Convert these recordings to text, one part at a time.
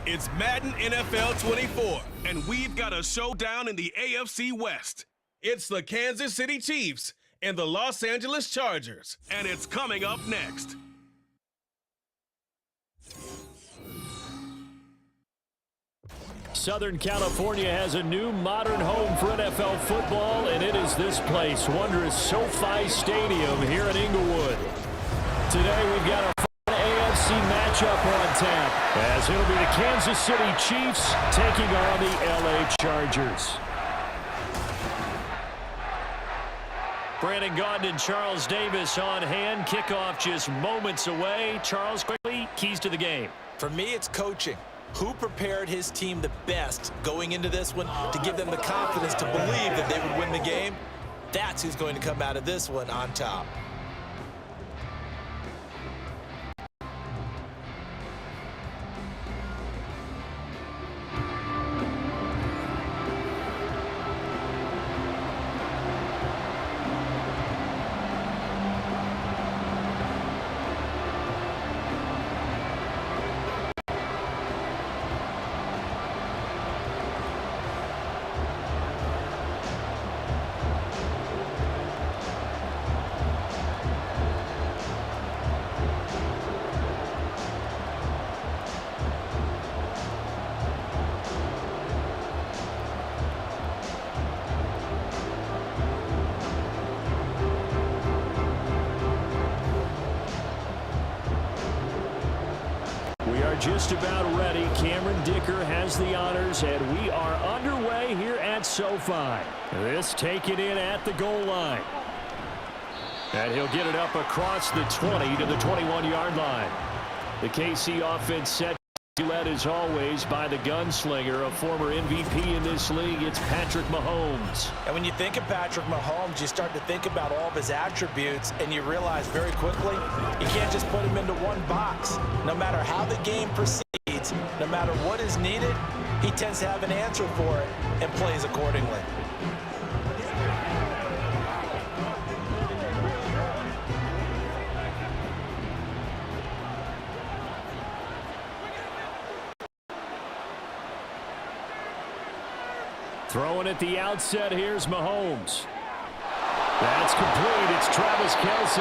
It's Madden NFL24, and we've got a showdown in the AFC West. It's the Kansas City Chiefs and the Los Angeles Chargers, and it's coming up next. Southern California has a new modern home for NFL football, and it is this place, wondrous SoFi Stadium here in Inglewood. Today we've got a AFC matchup on tap, as it'll be the Kansas City Chiefs taking on the LA Chargers. Brandon Gaudin and Charles Davis on hand. Kickoff just moments away. Charles, quickly, keys to the game. For me, it's coaching. Who prepared his team the best going into this one to give them the confidence to believe that they would win the game? That's who's going to come out of this one on top. Just about ready. Cameron Dicker has the honors, and we are underway here at SoFi. This taken in at the goal line. And he'll get it up across the 20 to the 21-yard line. The KC offense set led as always by the gunslinger, a former MVP in this league. It's Patrick Mahomes. And when you think of Patrick Mahomes, you start to think about all of his attributes, and you realize very quickly you can't just put him into one box. No matter how the game proceeds, no matter what is needed, he tends to have an answer for it and plays accordingly. Throwing at the outset, here's Mahomes. That's complete. It's Travis Kelce.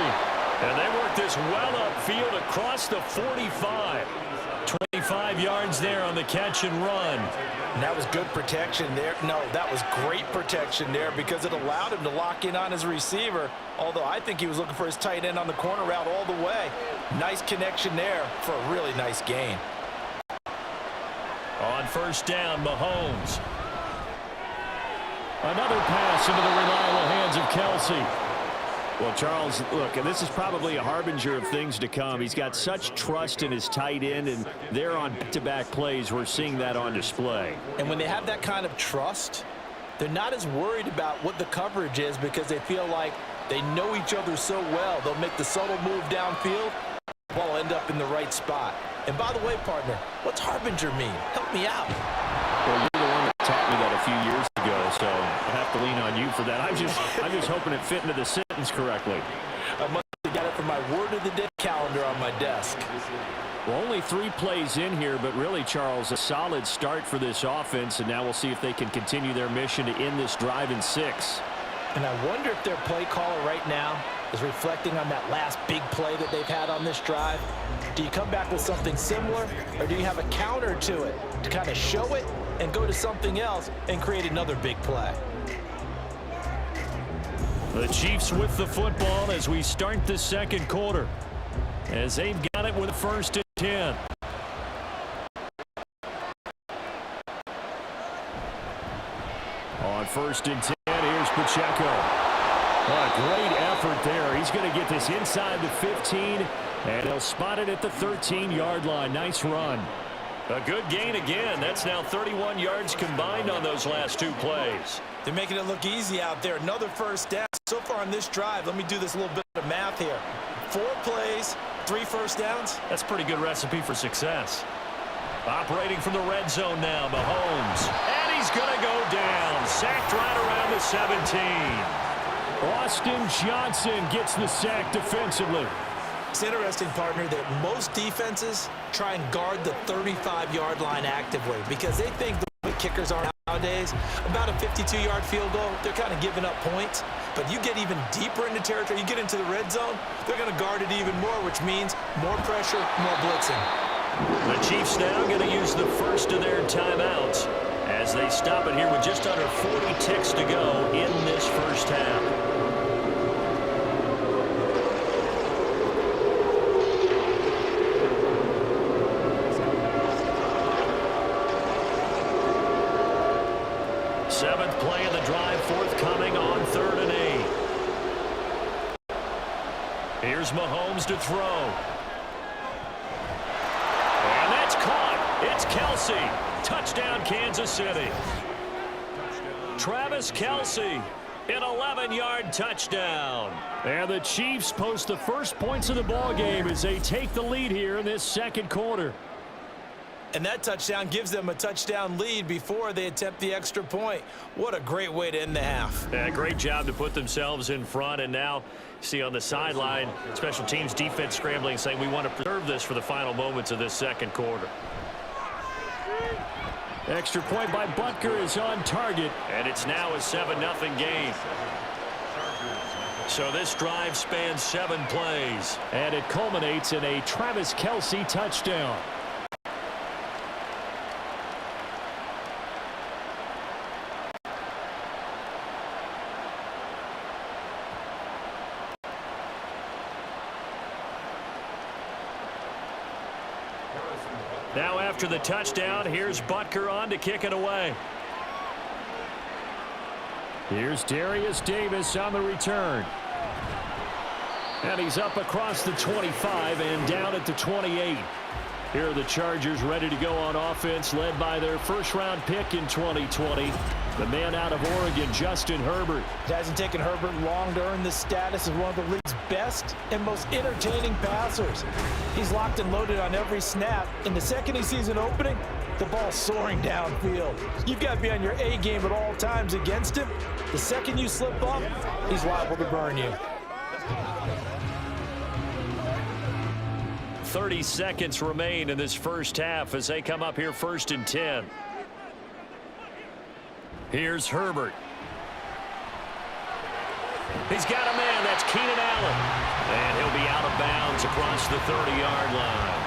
And they work this well upfield across the 45. 25 yards there on the catch and run. And that was good protection there. No, that was great protection there because it allowed him to lock in on his receiver, although I think he was looking for his tight end on the corner route all the way. Nice connection there for a really nice gain. On first down, Mahomes. Another pass into the reliable hands of Kelce. Well, Charles, look, this is probably a harbinger of things to come. He's got such trust in his tight end, and they're on back-to-back plays. We're seeing that on display. And when they have that kind of trust, they're not as worried about what the coverage is because they feel like they know each other so well. They'll make the subtle move downfield, ball end up in the right spot. And by the way, partner, what's harbinger mean? Help me out. Well, you're the one that taught me that a few years ago, so I have to lean on you for that. I'm just hoping it fit into the sentence correctly. I must have got it from my word of the day calendar on my desk. Well, only 3 plays in here, but really, Charles, a solid start for this offense, and now we'll see if they can continue their mission to end this drive in 6. And I wonder if their play caller right now is reflecting on that last big play that they've had on this drive. Do you come back with something similar, or do you have a counter to it to kind of show it and go to something else and create another big play? The Chiefs with the football as we start the second quarter, as they've got it with first and 10. On first and 10, here's Pacheco. Oh, great effort there. He's going to get this inside the 15, and he'll spot it at the 13-yard line. Nice run. A good gain again. That's now 31 yards combined on those last 2 plays. They're making it look easy out there. Another first down. So far on this drive, let me do this little bit of math here. 4 plays, 3 first downs. That's a pretty good recipe for success. Operating from the red zone now, Mahomes. And he's going to go down. Sacked right around the 17. Austin Johnson gets the sack defensively. It's interesting, partner, that most defenses try and guard the 35-yard line actively because they think the way kickers are nowadays, about a 52-yard field goal, they're kind of giving up points. But you get even deeper into territory, you get into the red zone, they're going to guard it even more, which means more pressure, more blitzing. The Chiefs now going to use the first of their timeouts as they stop it here with just under 40 ticks to go in this first half. Seventh play of the drive forthcoming on 3rd and 8. Here's Mahomes to throw. And that's caught. It's Kelsey. Touchdown, Kansas City. Travis Kelsey, an 11-yard touchdown. And the Chiefs post the first points of the ball game as they take the lead here in this second quarter. And that touchdown gives them a touchdown lead before they attempt the extra point. What a great way to end the half. Yeah, great job to put themselves in front. And now, see on the sideline, special teams defense scrambling, saying we want to preserve this for the final moments of this second quarter. Extra point by Butker is on target. And it's now a 7-0 game. So this drive spans 7 plays. And it culminates in a Travis Kelsey touchdown. Now after the touchdown, here's Butker on to kick it away. Here's Darius Davis on the return. And he's up across the 25 and down at the 28. Here are the Chargers ready to go on offense, led by their first-round pick in 2020, the man out of Oregon, Justin Herbert. It hasn't taken Herbert long to earn this status as one of the league's best and most entertaining passers. He's locked and loaded on every snap. And the second he sees an opening, the ball's soaring downfield. You've got to be on your A game at all times against him. The second you slip up, he's liable to burn you. 30 seconds remain in this first half as they come up here 1st and 10. Here's Herbert. He's got a man. That's Keenan Allen. And he'll be out of bounds across the 30-yard line.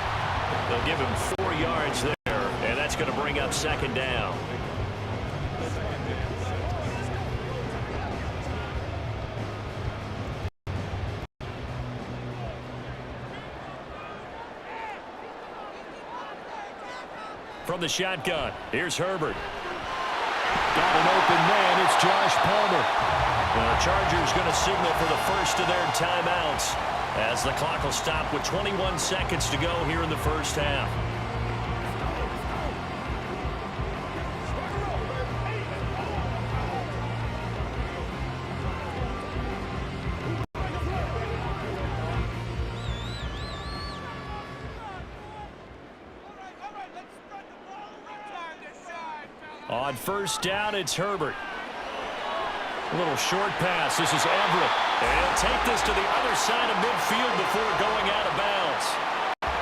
They'll give him 4 yards there, and that's going to bring up 2nd down. From the shotgun, here's Herbert. Got an open man. It's Josh Palmer. The Chargers going to signal for the first of their timeouts as the clock will stop with 21 seconds to go here in the first half. On 1st down, it's Herbert. A little short pass. This is Everett. And he'll take this to the other side of midfield before going out of bounds.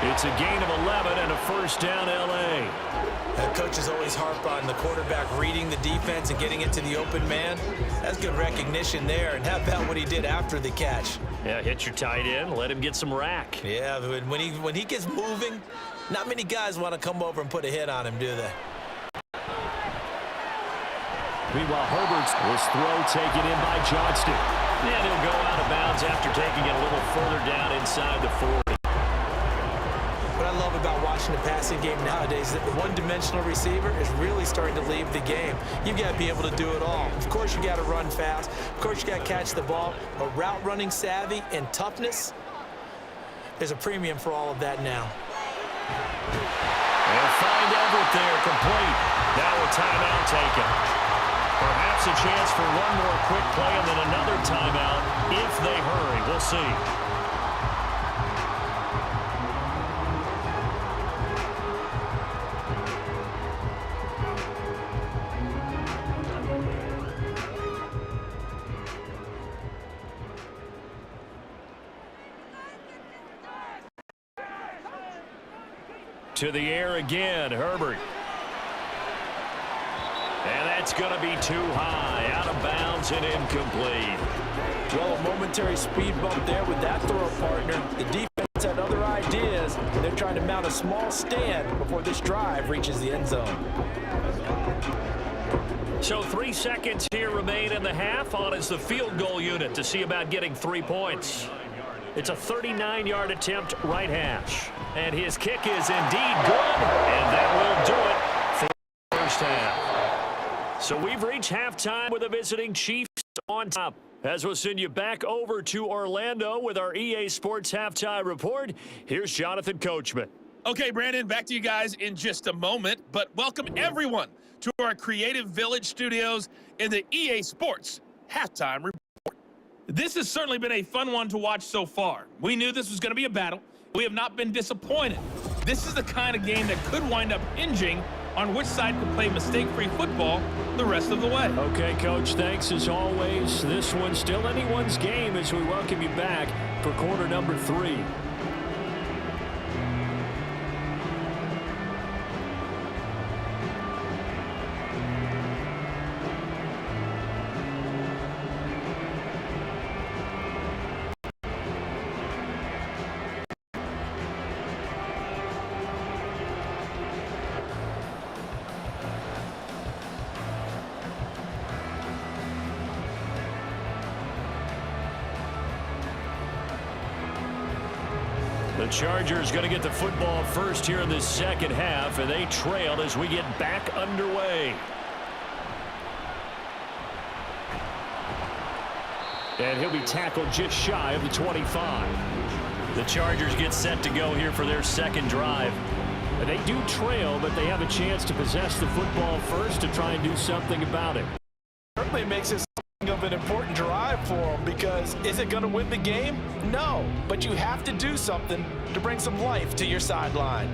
It's a gain of 11 and a 1st down, L.A. Coaches always harp on the quarterback reading the defense and getting it to the open man. That's good recognition there. And how about what he did after the catch? Yeah, hit your tight end. Let him get some rack. Yeah, when he gets moving, not many guys want to come over and put a hit on him, do they? Meanwhile, Herbert's this throw taken in by Johnston. And he'll go out of bounds after taking it a little further down inside the 40. What I love about watching the passing game nowadays is that the one-dimensional receiver is really starting to leave the game. You've got to be able to do it all. Of course, you got to run fast. Of course, you got to catch the ball. But route running savvy and toughness, there's a premium for all of that now. And find Everett there, complete. Now a timeout taken. Perhaps a chance for one more quick play and then another timeout if they hurry. We'll see. To the air again, Herbert. And that's going to be too high, out of bounds and incomplete. Well, a momentary speed bump there with that throw, partner. The defense had other ideas. They're trying to mount a small stand before this drive reaches the end zone. So 3 seconds here remain in the half. On is the field goal unit to see about getting 3 points. It's a 39-yard attempt, right hash. And his kick is indeed good, and that will do it for the first half. So we've reached halftime with the visiting Chiefs on top. As we'll send you back over to Orlando with our EA Sports Halftime Report, here's Jonathan Coachman. Okay, Brandon, back to you guys in just a moment, but welcome everyone to our Creative Village studios in the EA Sports Halftime Report. This has certainly been a fun one to watch so far. We knew this was going to be a battle. We have not been disappointed. This is the kind of game that could wind up hinging on which side could play mistake-free football the rest of the way. Okay, Coach, thanks as always. This one's still anyone's game as we welcome you back for quarter number 3. The Chargers going to get the football first here in this second half, and they trail as we get back underway. And he'll be tackled just shy of the 25. The Chargers get set to go here for their second drive. And they do trail, but they have a chance to possess the football first to try and do something about it. Certainly makes it something of an important drive for them, because is it going to win the game? No, but you have to do something to bring some life to your sideline.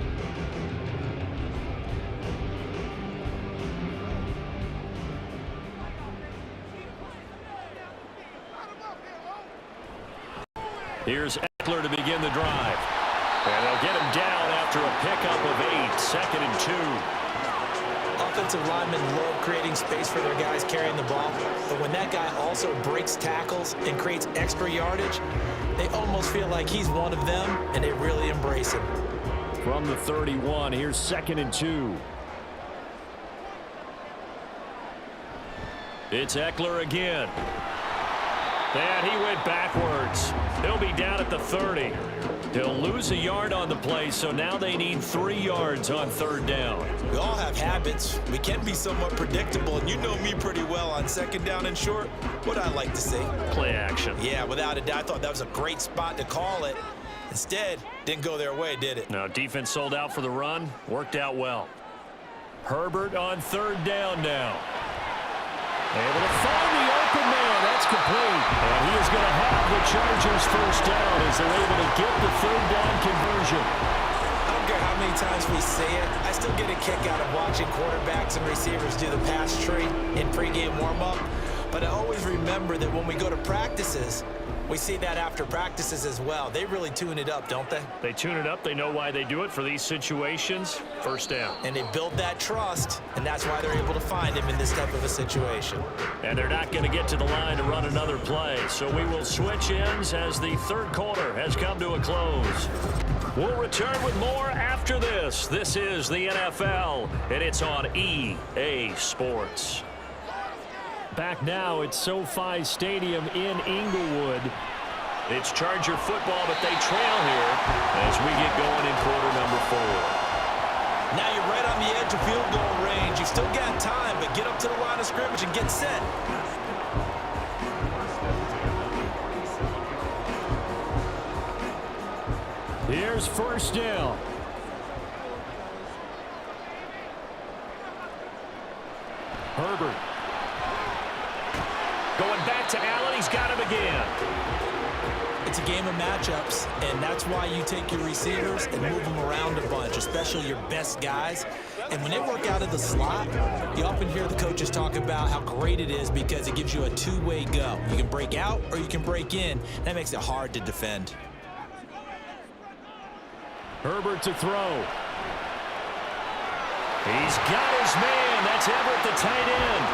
Here's Eckler to begin the drive. And they'll get him down after a pickup of 8, 2nd and 2. Offensive linemen love creating space for their guys carrying the ball, but when that guy also breaks tackles and creates extra yardage, they almost feel like he's one of them, and they really embrace him. From the 31, here's 2nd and 2. It's Eckler again. And he went backwards. He'll be down at the 30. He'll lose a yard on the play, so now they need 3 yards on 3rd down. We all have habits. We can be somewhat predictable, and you know me pretty well on 2nd down and short. What I like to see. Play action. Yeah, without a doubt. I thought that was a great spot to call it. Instead, didn't go their way, did it? Now, defense sold out for the run. Worked out well. Herbert on 3rd down now. Able to find the open man. That's complete. And he is going to have the Chargers first down as they're able to get the 3rd down conversion. I don't care how many times we say it, I still get a kick out of watching quarterbacks and receivers do the pass tree in pregame warm-up. But I always remember that when we go to practices, we see that after practices as well. They really tune it up, don't they? They tune it up. They know why they do it for these situations. First down. And they build that trust, and that's why they're able to find him in this type of a situation. And they're not going to get to the line to run another play. So we will switch ends as the 3rd quarter has come to a close. We'll return with more after this. This is the NFL, and it's on EA Sports. Back now at SoFi Stadium in Inglewood. It's Charger football, but they trail here as we get going in quarter number 4. Now you're right on the edge of field goal range. You've still got time, but get up to the line of scrimmage and get set. Here's 1st down. Herbert. Going back to Allen, he's got him again. It's a game of matchups, and that's why you take your receivers and move them around a bunch, especially your best guys. And when they work out of the slot, you often hear the coaches talk about how great it is because it gives you a two-way go. You can break out or you can break in. That makes it hard to defend. Herbert to throw. He's got his man. That's Everett, the tight end.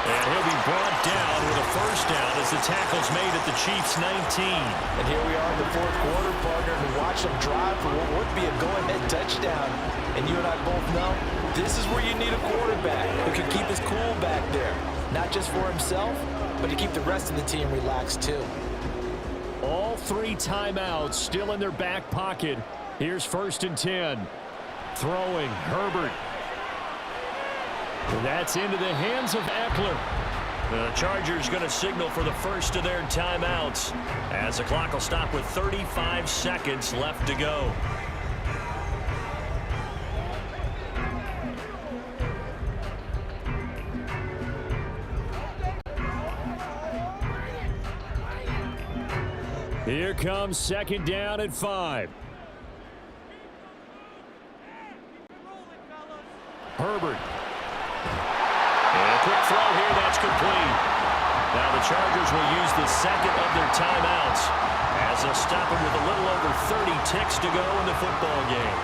And he'll be brought down with a first down as the tackle's made at the Chiefs' 19. And here we are in the fourth quarter, partner, and watch them drive for what would be a go-ahead touchdown. And you and I both know this is where you need a quarterback who can keep his cool back there. Not just for himself, but to keep the rest of the team relaxed too. All 3 timeouts still in their back pocket. Here's 1st and 10. Throwing, Herbert. That's into the hands of Eckler. The Chargers going to signal for the first of their timeouts as the clock will stop with 35 seconds left to go. Here comes 2nd down at 5. Herbert. And a quick throw here, that's complete. Now the Chargers will use the second of their timeouts as they'll stop it with a little over 30 ticks to go in the football game.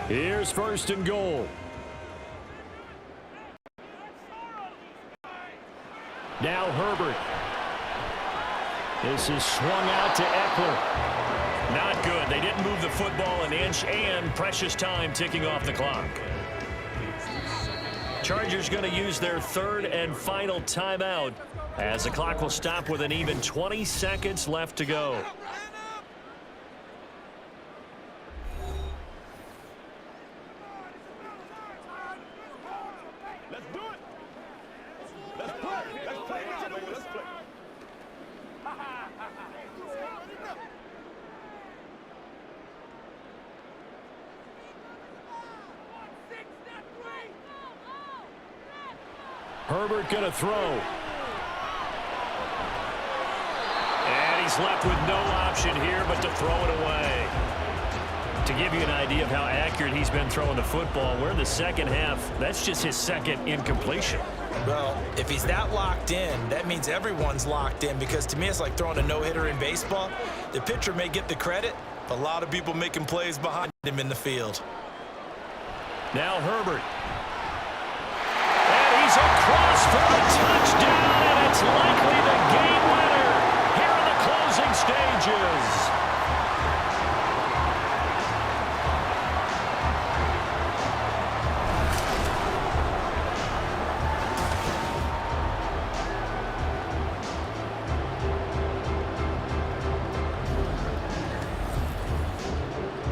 Here's 1st and goal. Now Herbert. This is swung out to Eckler. Not good. They didn't move the football an inch, and precious time ticking off the clock. Chargers going to use their 3rd and final timeout as the clock will stop with an even 20 seconds left to go. Herbert going to throw. And he's left with no option here but to throw it away. To give you an idea of how accurate he's been throwing the football, we're in the second half. That's just his 2nd incompletion. Well, if he's that locked in, that means everyone's locked in, because to me it's like throwing a no-hitter in baseball. The pitcher may get the credit, but a lot of people making plays behind him in the field. Now Herbert. And he's across for a touchdown, and it's likely the game winner here in the closing stages.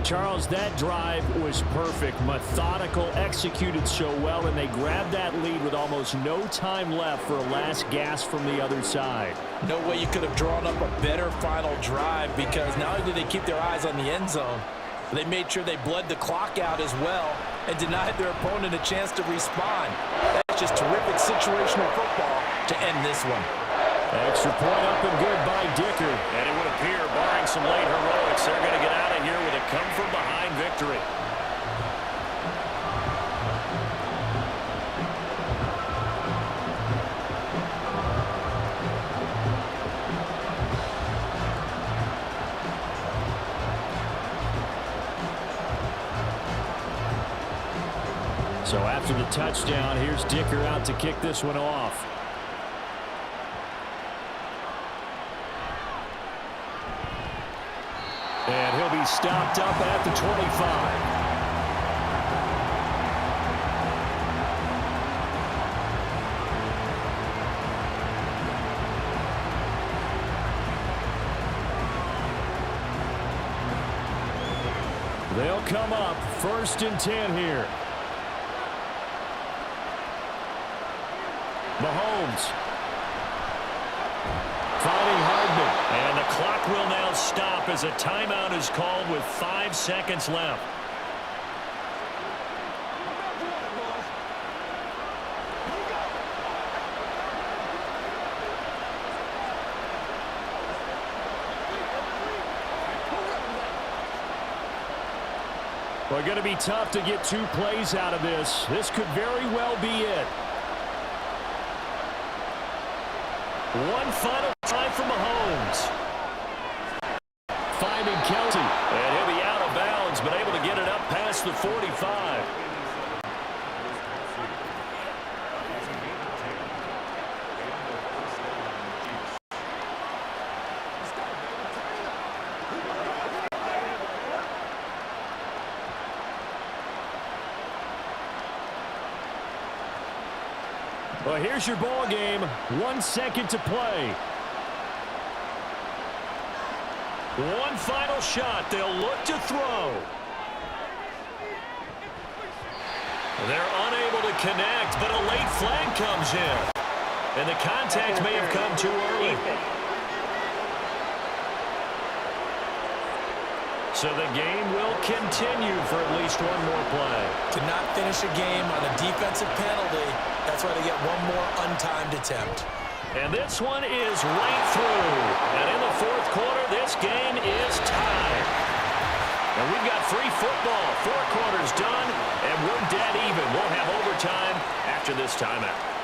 Charles, that drive was perfect. Methodical, executed so well, and they grabbed that lead with almost no time left for a last gasp from the other side. No way you could have drawn up a better final drive, because not only did they keep their eyes on the end zone, they made sure they bled the clock out as well and denied their opponent a chance to respond. That's just terrific situational football to end this one. Extra point up and good by Dicker. And it would appear, barring some late heroics, they're going to get out of here with a come-from-behind victory. So after the touchdown, here's Dicker out to kick this one off. And he'll be stopped up at the 25. They'll come up 1st and 10 here. Mahomes. Finding Hardman. And the clock will now stop as a timeout is called with 5 seconds left. Well, going to be tough to get 2 plays out of this. This could very well be it. One final time for Mahomes. Finding Kelce. And he'll be out of bounds, but able to get it up past the 45. Well, here's your ball game. 1 second to play. One final shot. They'll look to throw. They're unable to connect, but a late flag comes in. And the contact may have come too early. So the game will continue for at least one more play. To not finish a game on a defensive penalty, that's why they get one more untimed attempt. And this one is right through. And in the fourth quarter, this game is tied. And we've got free football. 4 quarters done, and we're dead even. We'll have overtime after this timeout.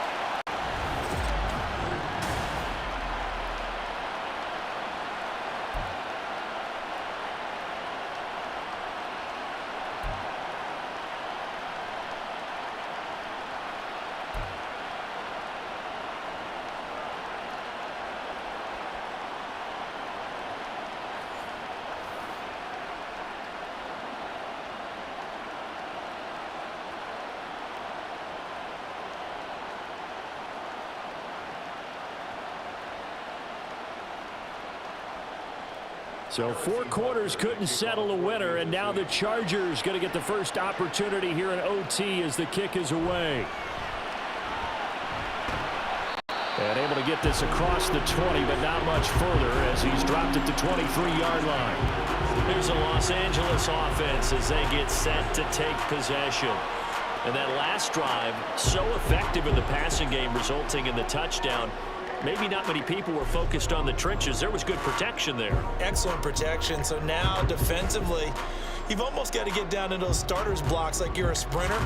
So 4 quarters couldn't settle a winner, and now the Chargers going to get the first opportunity here in OT as the kick is away. And able to get this across the 20, but not much further as he's dropped at the 23-yard line. Here's a Los Angeles offense as they get set to take possession. And that last drive, so effective in the passing game, resulting in the touchdown. Maybe not many people were focused on the trenches. There was good protection there. Excellent protection. So now defensively, you've almost got to get down to those starters blocks like you're a sprinter.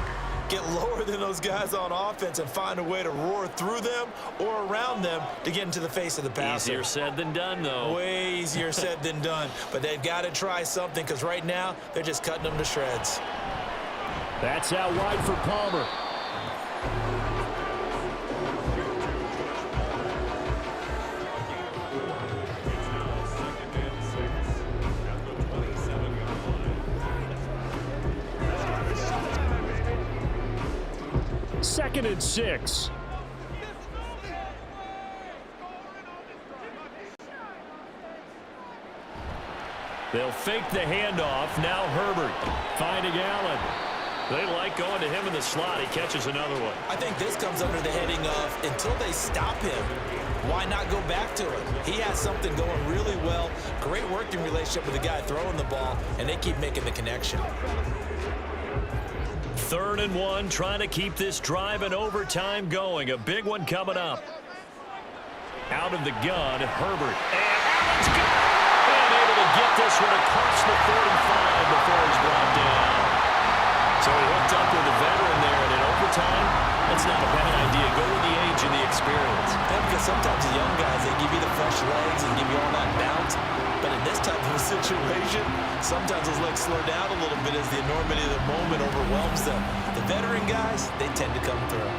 Get lower than those guys on offense and find a way to roar through them or around them to get into the face of the passer. Easier said than done, though. Way easier said than done. But they've got to try something because right now they're just cutting them to shreds. That's out wide for Palmer. Second and 6. They'll fake the handoff. Now Herbert finding Allen. They like going to him in the slot. He catches another one. I think this comes under the heading of until they stop him, why not go back to it? He has something going really well. Great working relationship with the guy throwing the ball, and they keep making the connection. 3rd and 1, trying to keep this drive in overtime going. A big one coming up. Out of the gun, Herbert. And Allen's got it! And able to get this one across the 45 before he's brought down. So he hooked up with a veteran there, and in overtime, that's not a bad idea. Go with the age and the experience. Yeah, because sometimes the young guys, they give you the fresh legs and give you all that bounce. But in this type of a situation, sometimes those legs slow down a little bit as the enormity of the moment overwhelms them. The veteran guys, they tend to come through.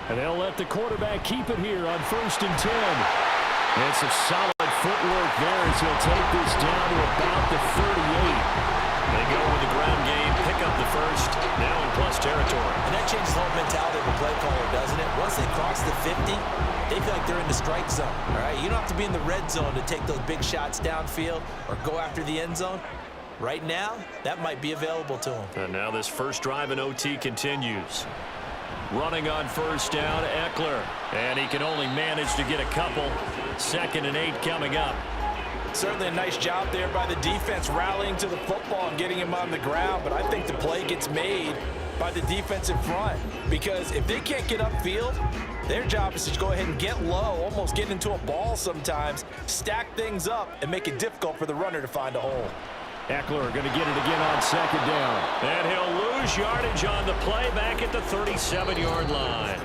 And they'll let the quarterback keep it here on 1st and 10. And it's a solid footwork there as he'll take this down to about the 38. They go with the ground game, pick up the first, now in plus territory. And that changes the whole mentality of a play caller, doesn't it? Once they cross the 50, they feel like they're in the strike zone, all right? You don't have to be in the red zone to take those big shots downfield or go after the end zone. Right now, that might be available to them. And now this first drive in OT continues. Running on 1st down, Eckler. And he can only manage to get a couple. 2nd and 8 coming up. Certainly a nice job there by the defense rallying to the football and getting him on the ground. But I think the play gets made by the defensive front. Because if they can't get upfield, Their job is to go ahead and get low, almost get into a ball sometimes, stack things up, and make it difficult for the runner to find a hole. Eckler going to get it again on second down. And he'll lose yardage on the play back at the 37-yard line.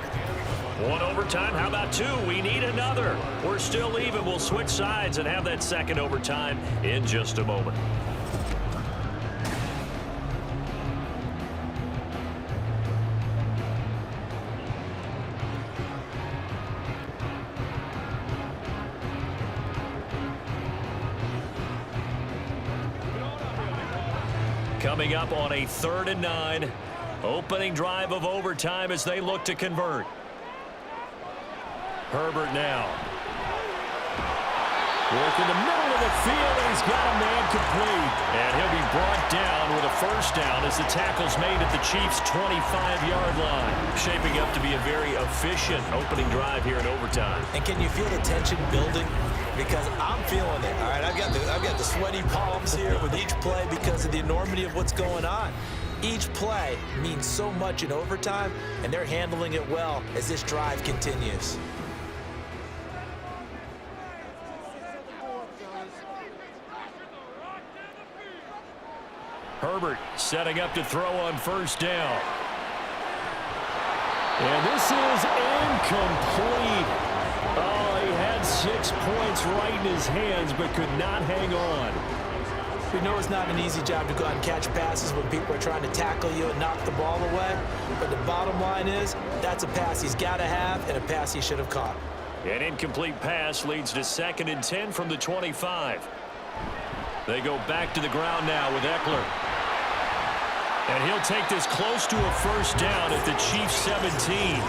One overtime. How about two? We need another. We're still even. We'll switch sides and have that second overtime in just a moment. Coming up on a 3rd and 9. Opening drive of overtime as they look to convert. Herbert now. Work in the middle of the field, and he's got a man complete. And he'll be brought down with a first down as the tackle's made at the Chiefs' 25-yard line. Shaping up to be a very efficient opening drive here in overtime. And can you feel the tension building? Because I'm feeling it. All right, I've got the sweaty palms here with each play because of the enormity of what's going on. Each play means so much in overtime, and they're handling it well as this drive continues. Herbert setting up to throw on first down. And this is incomplete. Oh, he had 6 points right in his hands, but could not hang on. We know it's not an easy job to go out and catch passes when people are trying to tackle you and knock the ball away. But the bottom line is, that's a pass he's got to have and a pass he should have caught. An incomplete pass leads to 2nd and 10 from the 25. They go back to the ground now with Eckler. And he'll take this close to a first down at the Chiefs' 17.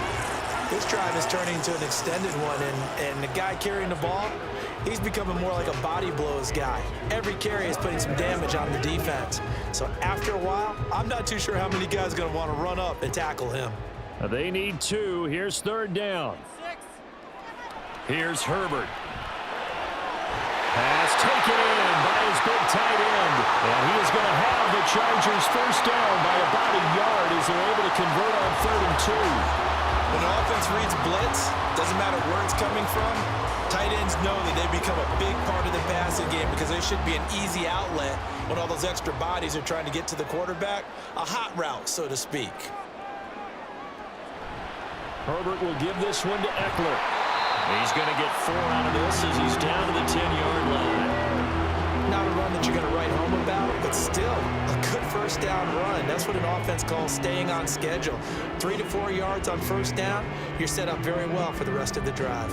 This drive is turning into an extended one, and the guy carrying the ball, he's becoming more like a body blows guy. Every carry is putting some damage on the defense. So after a while, I'm not too sure how many guys are going to want to run up and tackle him. They need 2. Here's 3rd down. Here's Herbert. Pass taken in by his big tight end. And he is going to have the Chargers first down by about a yard as they're able to convert on 3rd and 2. When an offense reads blitz, doesn't matter where it's coming from, tight ends know that they become a big part of the passing game because there should be an easy outlet when all those extra bodies are trying to get to the quarterback. A hot route, so to speak. Herbert will give this one to Eckler. He's going to get 4 out of this as he's down to the 10-yard line. Not a run that you're going to write home about, but still a good first down run. That's what an offense calls staying on schedule. 3 to 4 yards on first down, you're set up very well for the rest of the drive.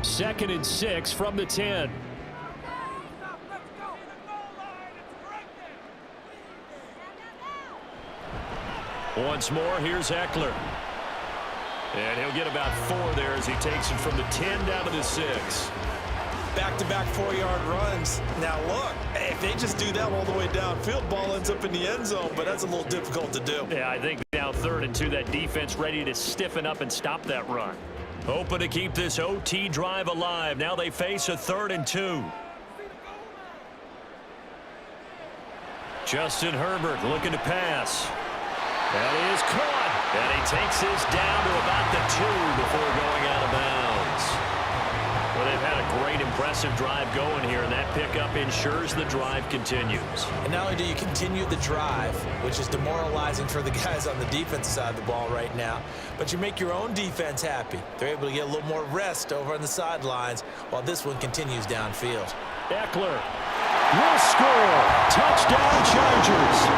2nd and 6 from the 10. Once more, here's Eckler. And he'll get about 4 there as he takes it from the 10 down to the 6. Back-to-back 4-yard runs. Now look, if they just do that all the way downfield, ball ends up in the end zone, but that's a little difficult to do. Yeah, I think now 3rd and 2, that defense ready to stiffen up and stop that run. Hoping to keep this OT drive alive. Now they face a 3rd and 2. Justin Herbert looking to pass. That is caught. And he takes this down to about the 2 before going out of bounds. Well, they've had a great, impressive drive going here, and that pickup ensures the drive continues. And not only do you continue the drive, which is demoralizing for the guys on the defensive side of the ball right now, but you make your own defense happy. They're able to get a little more rest over on the sidelines while this one continues downfield. Eckler will score. Touchdown, Chargers.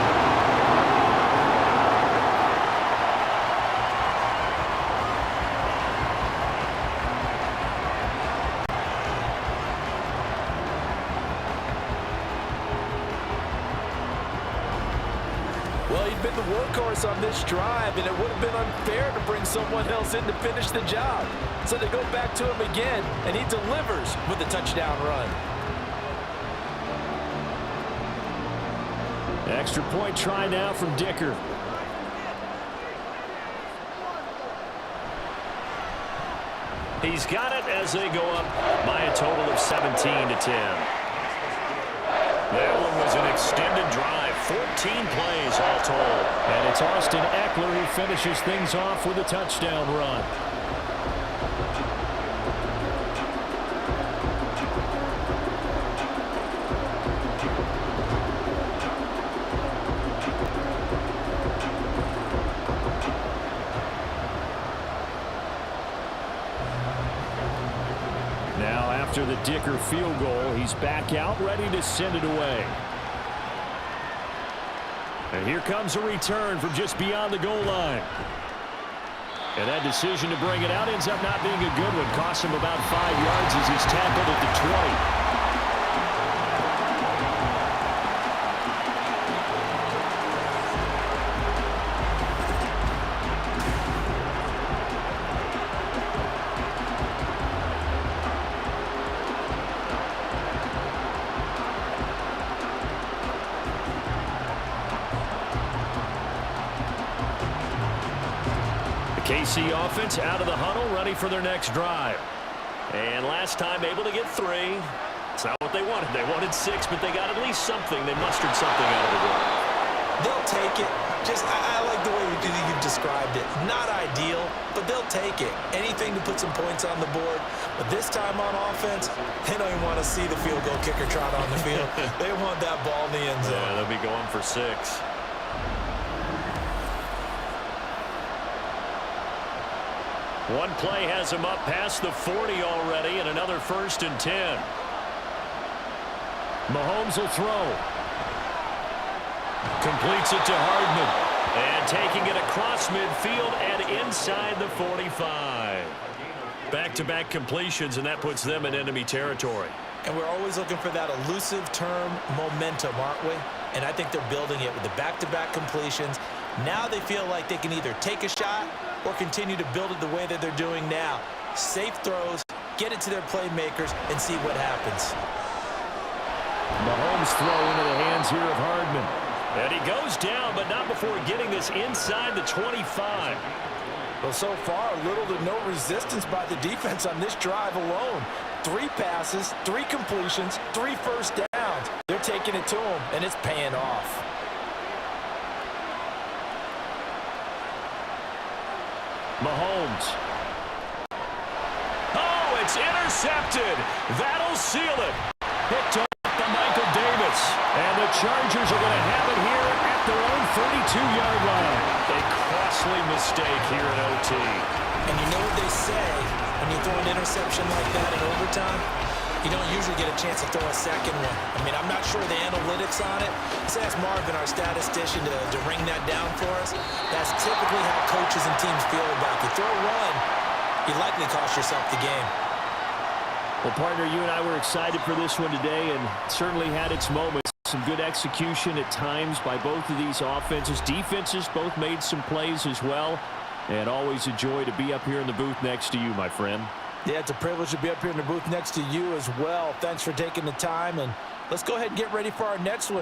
Well, he'd been the workhorse on this drive, and it would have been unfair to bring someone else in to finish the job. So they go back to him again, and he delivers with a touchdown run. Extra point try now from Dicker. He's got it as they go up by a total of 17 to 10. That one was an extended drive, 14 plays all told. And it's Austin Eckler who finishes things off with a touchdown run. After the Dicker field goal, he's back out, ready to send it away. And here comes a return from just beyond the goal line. And that decision to bring it out ends up not being a good one. Costs him about 5 yards as he's tackled at the 20. KC offense out of the huddle, ready for their next drive. And last time able to get 3. It's not what they wanted. They wanted 6, but they got at least something. They mustered something out of the run. They'll take it. I like the way you've described it. Not ideal, but they'll take it. Anything to put some points on the board. But this time on offense, they don't even want to see the field goal kicker trot on the field. They want that ball in the end zone. Yeah, they'll be going for 6. One play has him up past the 40 already, and another 1st and 10. Mahomes will throw. Completes it to Hardman. And taking it across midfield and inside the 45. Back-to-back completions, and that puts them in enemy territory. And we're always looking for that elusive term, momentum, aren't we? And I think they're building it with the back-to-back completions. Now they feel like they can either take a shot or continue to build it the way that they're doing now. Safe throws, get it to their playmakers, and see what happens. Mahomes throw into the hands here of Hardman. And he goes down, but not before getting this inside the 25. Well, so far, little to no resistance by the defense on this drive alone. 3 passes, 3 completions, 3 first downs. They're taking it to him, and it's paying off. Mahomes. Oh, it's intercepted. That'll seal it. Picked up by Michael Davis. And the Chargers are going to have it here at their own 32-yard line. A costly mistake here in OT. And you know what they say when you throw an interception like that in overtime? You don't usually get a chance to throw a second one. I mean, I'm not sure the analytics on it. Let's ask Marvin, our statistician, to ring that down for us. That's typically how coaches and teams feel about you. Throw one, you likely cost yourself the game. Well, partner, you and I were excited for this one today, and certainly had its moments. Some good execution at times by both of these offenses. Defenses both made some plays as well. And always a joy to be up here in the booth next to you, my friend. Yeah, it's a privilege to be up here in the booth next to you as well. Thanks for taking the time, and let's go ahead and get ready for our next one.